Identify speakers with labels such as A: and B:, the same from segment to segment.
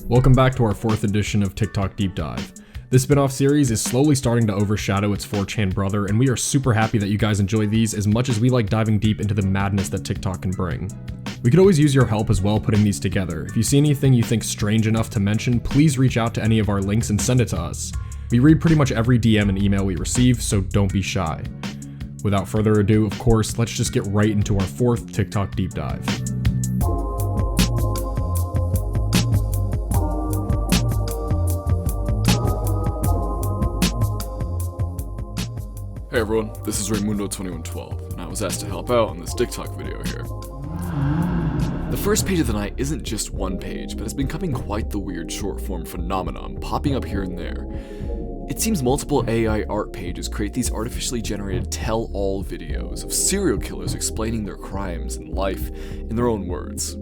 A: Welcome back to our 4th edition of TikTok Deep Dive. This spin-off series is slowly starting to overshadow its 4chan brother, and we are super happy that you guys enjoy these as much as we like diving deep into the madness that TikTok can bring. We could always use your help as well putting these together. If you see anything you think strange enough to mention, please reach out to any of our links and send it to us. We read pretty much every DM and email we receive, so don't be shy. Without further ado, of course, let's just get right into our 4th TikTok Deep Dive.
B: Hey everyone, this is Raymundo2112, and I was asked to help out on this TikTok video here. The first page of the night isn't just one page, but it's becoming quite the weird short-form phenomenon, popping up here and there. It seems multiple AI art pages create these artificially generated tell-all videos of serial killers explaining their crimes and life in their own words.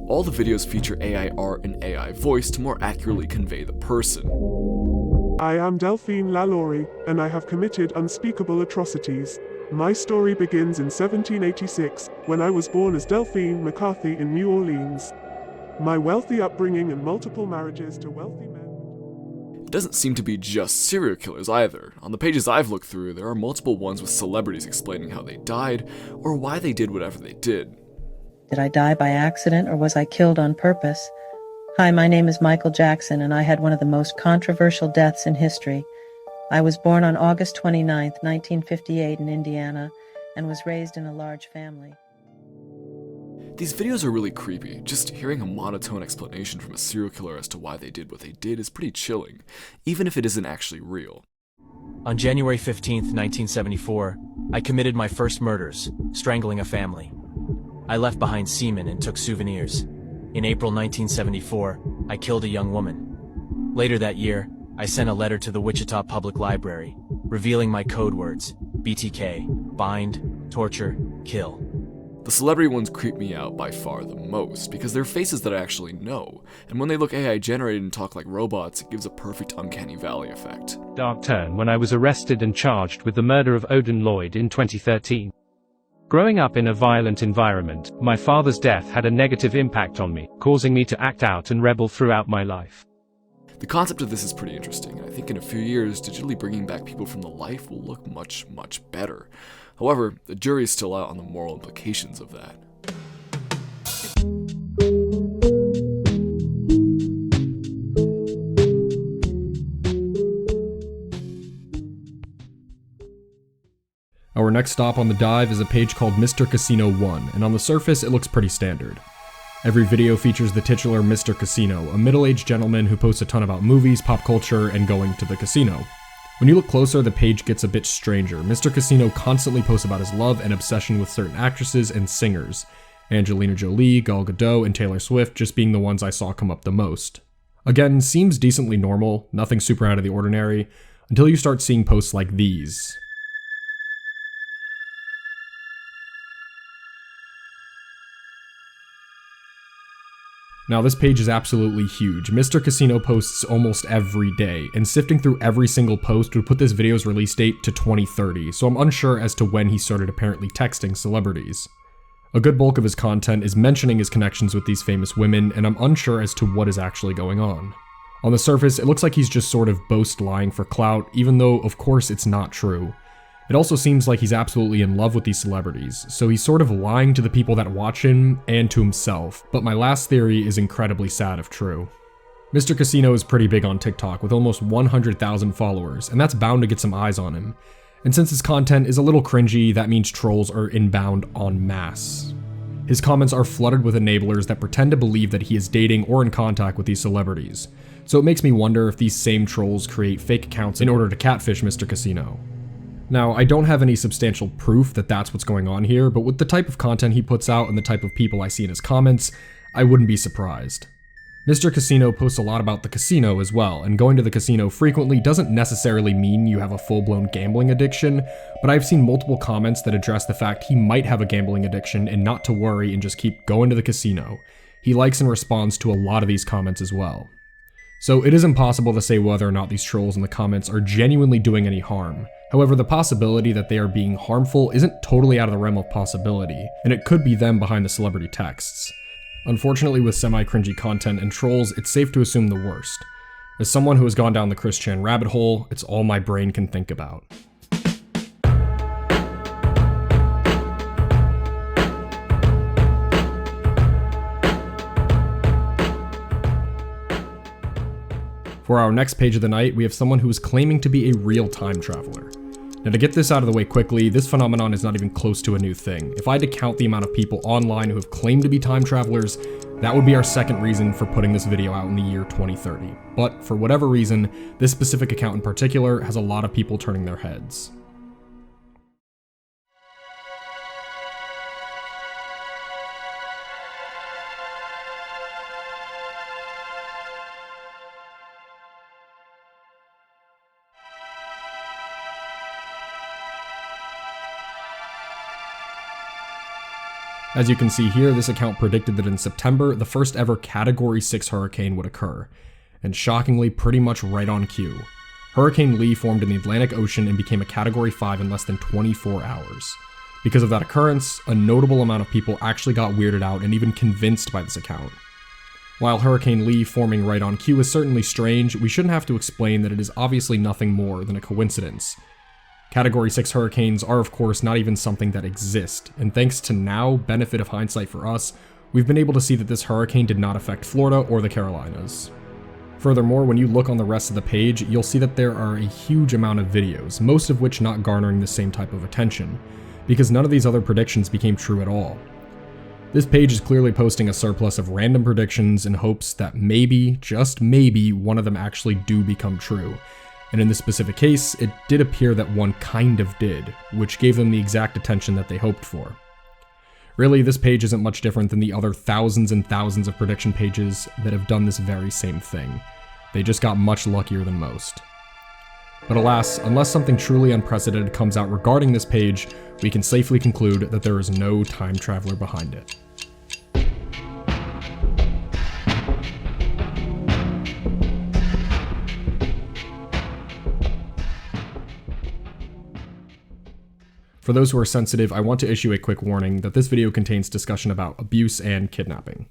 B: All the videos feature AI art and AI voice to more accurately convey the person.
C: I am Delphine Lalaurie, and I have committed unspeakable atrocities. My story begins in 1786, when I was born as Delphine McCarthy in New Orleans. My wealthy upbringing and multiple marriages to wealthy men.
B: It doesn't seem to be just serial killers either. On the pages I've looked through, there are multiple ones with celebrities explaining how they died, or why they did whatever they did.
D: Did I die by accident, or was I killed on purpose? Hi, my name is Michael Jackson, and I had one of the most controversial deaths in history. I was born on August 29, 1958 in Indiana, and was raised in a large family.
B: These videos are really creepy. Just hearing a monotone explanation from a serial killer as to why they did what they did is pretty chilling, even if it isn't actually real.
E: On January 15, 1974, I committed my first murders, strangling a family. I left behind semen and took souvenirs. In April 1974, I killed a young woman. Later that year, I sent a letter to the Wichita Public Library, revealing my code words: BTK, bind, torture, kill.
B: The celebrity ones creep me out by far the most, because they're faces that I actually know, and when they look AI generated and talk like robots, it gives a perfect uncanny valley effect.
F: Dark turn when I was arrested and charged with the murder of Odin Lloyd in 2013. Growing up in a violent environment, my father's death had a negative impact on me, causing me to act out and rebel throughout my life.
B: The concept of this is pretty interesting, and I think in a few years, digitally bringing back people from the life will look much, much better. However, the jury is still out on the moral implications of that.
A: Our next stop on the dive is a page called Mr. Casino 1, and on the surface it looks pretty standard. Every video features the titular Mr. Casino, a middle-aged gentleman who posts a ton about movies, pop culture, and going to the casino. When you look closer, the page gets a bit stranger. Mr. Casino constantly posts about his love and obsession with certain actresses and singers. Angelina Jolie, Gal Gadot, and Taylor Swift just being the ones I saw come up the most. Again, seems decently normal, nothing super out of the ordinary, until you start seeing posts like these. Now this page is absolutely huge. Mr. Casino posts almost every day, and sifting through every single post would put this video's release date to 2030, so I'm unsure as to when he started apparently texting celebrities. A good bulk of his content is mentioning his connections with these famous women, and I'm unsure as to what is actually going on. On the surface, it looks like he's just sort of boast lying for clout, even though of course it's not true. It also seems like he's absolutely in love with these celebrities, so he's sort of lying to the people that watch him and to himself, but my last theory is incredibly sad if true. Mr. Casino is pretty big on TikTok with almost 100,000 followers, and that's bound to get some eyes on him. And since his content is a little cringy, that means trolls are inbound en masse. His comments are flooded with enablers that pretend to believe that he is dating or in contact with these celebrities, so it makes me wonder if these same trolls create fake accounts in order to catfish Mr. Casino. Now, I don't have any substantial proof that that's what's going on here, but with the type of content he puts out and the type of people I see in his comments, I wouldn't be surprised. Mr. Casino posts a lot about the casino as well, and going to the casino frequently doesn't necessarily mean you have a full-blown gambling addiction, but I've seen multiple comments that address the fact he might have a gambling addiction and not to worry and just keep going to the casino. He likes and responds to a lot of these comments as well. So it is impossible to say whether or not these trolls in the comments are genuinely doing any harm. However, the possibility that they are being harmful isn't totally out of the realm of possibility, and it could be them behind the celebrity texts. Unfortunately, with semi-cringy content and trolls, it's safe to assume the worst. As someone who has gone down the Chris Chan rabbit hole, it's all my brain can think about. For our next page of the night, we have someone who is claiming to be a real time traveler. Now, to get this out of the way quickly, this phenomenon is not even close to a new thing. If I had to count the amount of people online who have claimed to be time travelers, that would be our second reason for putting this video out in the year 2030. But for whatever reason, this specific account in particular has a lot of people turning their heads. As you can see here, this account predicted that in September, the first ever Category 6 hurricane would occur, and shockingly pretty much right on cue. Hurricane Lee formed in the Atlantic Ocean and became a Category 5 in less than 24 hours. Because of that occurrence, a notable amount of people actually got weirded out and even convinced by this account. While Hurricane Lee forming right on cue is certainly strange, we shouldn't have to explain that it is obviously nothing more than a coincidence. Category 6 hurricanes are of course not even something that exist, and thanks to now, benefit of hindsight for us, we've been able to see that this hurricane did not affect Florida or the Carolinas. Furthermore, when you look on the rest of the page, you'll see that there are a huge amount of videos, most of which not garnering the same type of attention, because none of these other predictions became true at all. This page is clearly posting a surplus of random predictions in hopes that maybe, just maybe, one of them actually do become true. And in this specific case, it did appear that one kind of did, which gave them the exact attention that they hoped for. Really, this page isn't much different than the other thousands and thousands of prediction pages that have done this very same thing. They just got much luckier than most. But alas, unless something truly unprecedented comes out regarding this page, we can safely conclude that there is no time traveler behind it. For those who are sensitive, I want to issue a quick warning that this video contains discussion about abuse and kidnapping.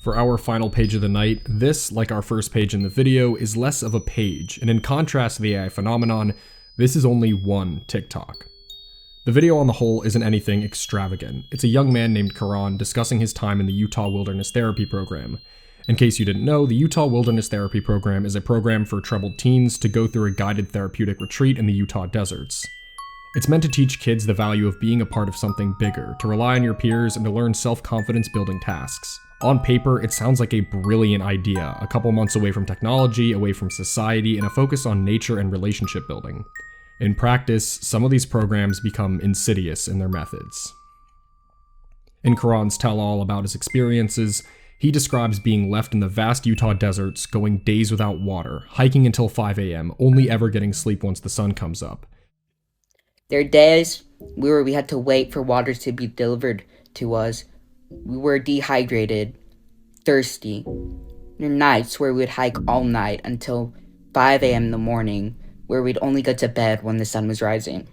A: For our final page of the night, this, like our first page in the video, is less of a page, and in contrast to the AI phenomenon, this is only one TikTok. The video on the whole isn't anything extravagant. It's a young man named Karan discussing his time in the Utah Wilderness Therapy Program. In case you didn't know, the Utah Wilderness Therapy Program is a program for troubled teens to go through a guided therapeutic retreat in the Utah deserts. It's meant to teach kids the value of being a part of something bigger, to rely on your peers, and to learn self-confidence building tasks. On paper, it sounds like a brilliant idea, a couple months away from technology, away from society, and a focus on nature and relationship building. In practice, some of these programs become insidious in their methods. In Karan's tell-all about his experiences, he describes being left in the vast Utah deserts, going days without water, hiking until 5 a.m., only ever getting sleep once the sun comes up.
G: There are days where we had to wait for water to be delivered to us. We were dehydrated, thirsty. There are nights where we would hike all night until 5 a.m. in the morning, where we'd only get to bed when the sun was rising.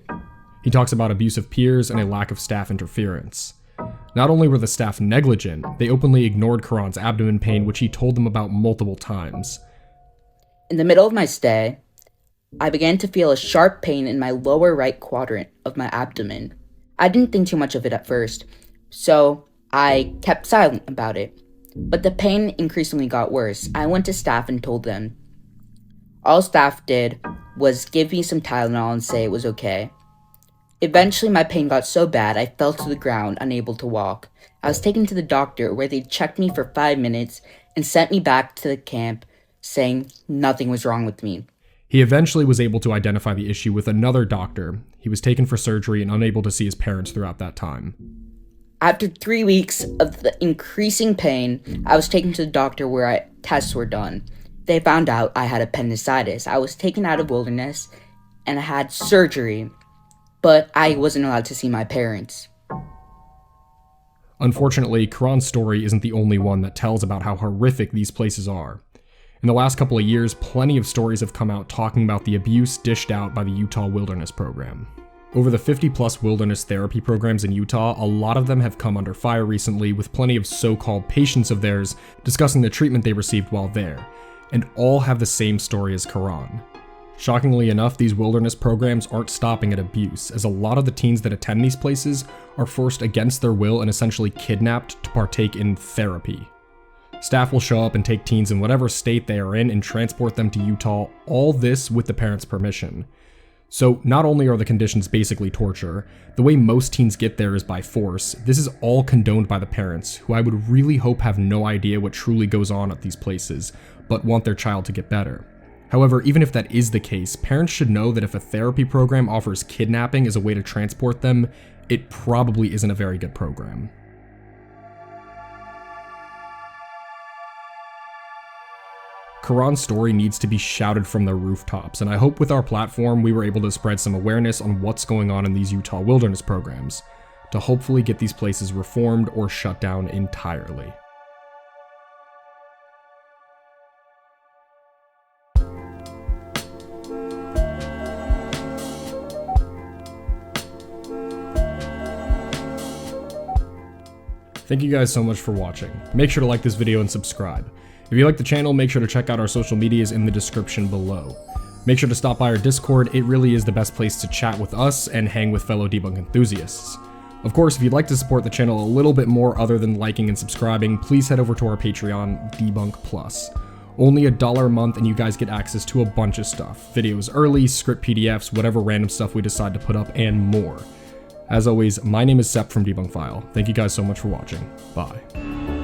A: He talks about abusive peers and a lack of staff interference. Not only were the staff negligent, they openly ignored Karan's abdomen pain, which he told them about multiple times.
G: In the middle of my stay, I began to feel a sharp pain in my lower right quadrant of my abdomen. I didn't think too much of it at first, so I kept silent about it. But the pain increasingly got worse. I went to staff and told them. All staff did was give me some Tylenol and say it was okay. Eventually, my pain got so bad I fell to the ground, unable to walk. I was taken to the doctor, where they checked me for 5 minutes and sent me back to the camp, saying nothing was wrong with me.
A: He eventually was able to identify the issue with another doctor. He was taken for surgery and unable to see his parents throughout that time.
G: After 3 weeks of the increasing pain, I was taken to the doctor where tests were done. They found out I had appendicitis. I was taken out of wilderness and I had surgery, but I wasn't allowed to see my parents.
A: Unfortunately, Karan's story isn't the only one that tells about how horrific these places are. In the last couple of years, plenty of stories have come out talking about the abuse dished out by the Utah Wilderness Program. Over the 50+ wilderness therapy programs in Utah, a lot of them have come under fire recently, with plenty of so-called patients of theirs discussing the treatment they received while there, and all have the same story as Karan. Shockingly enough, these wilderness programs aren't stopping at abuse, as a lot of the teens that attend these places are forced against their will and essentially kidnapped to partake in therapy. Staff will show up and take teens in whatever state they are in and transport them to Utah, all this with the parents' permission. So not only are the conditions basically torture, the way most teens get there is by force. This is all condoned by the parents, who I would really hope have no idea what truly goes on at these places, but want their child to get better. However, even if that is the case, parents should know that if a therapy program offers kidnapping as a way to transport them, it probably isn't a very good program. Karan's story needs to be shouted from the rooftops, and I hope with our platform we were able to spread some awareness on what's going on in these Utah wilderness programs, to hopefully get these places reformed or shut down entirely. Thank you guys so much for watching. Make sure to like this video and subscribe. If you like the channel, make sure to check out our social medias in the description below. Make sure to stop by our Discord, it really is the best place to chat with us and hang with fellow debunk enthusiasts. Of course, if you'd like to support the channel a little bit more other than liking and subscribing, please head over to our Patreon, Debunk Plus. Only $1 a month and you guys get access to a bunch of stuff. Videos early, script PDFs, whatever random stuff we decide to put up, and more. As always, my name is Sep from Debunk File. Thank you guys so much for watching. Bye.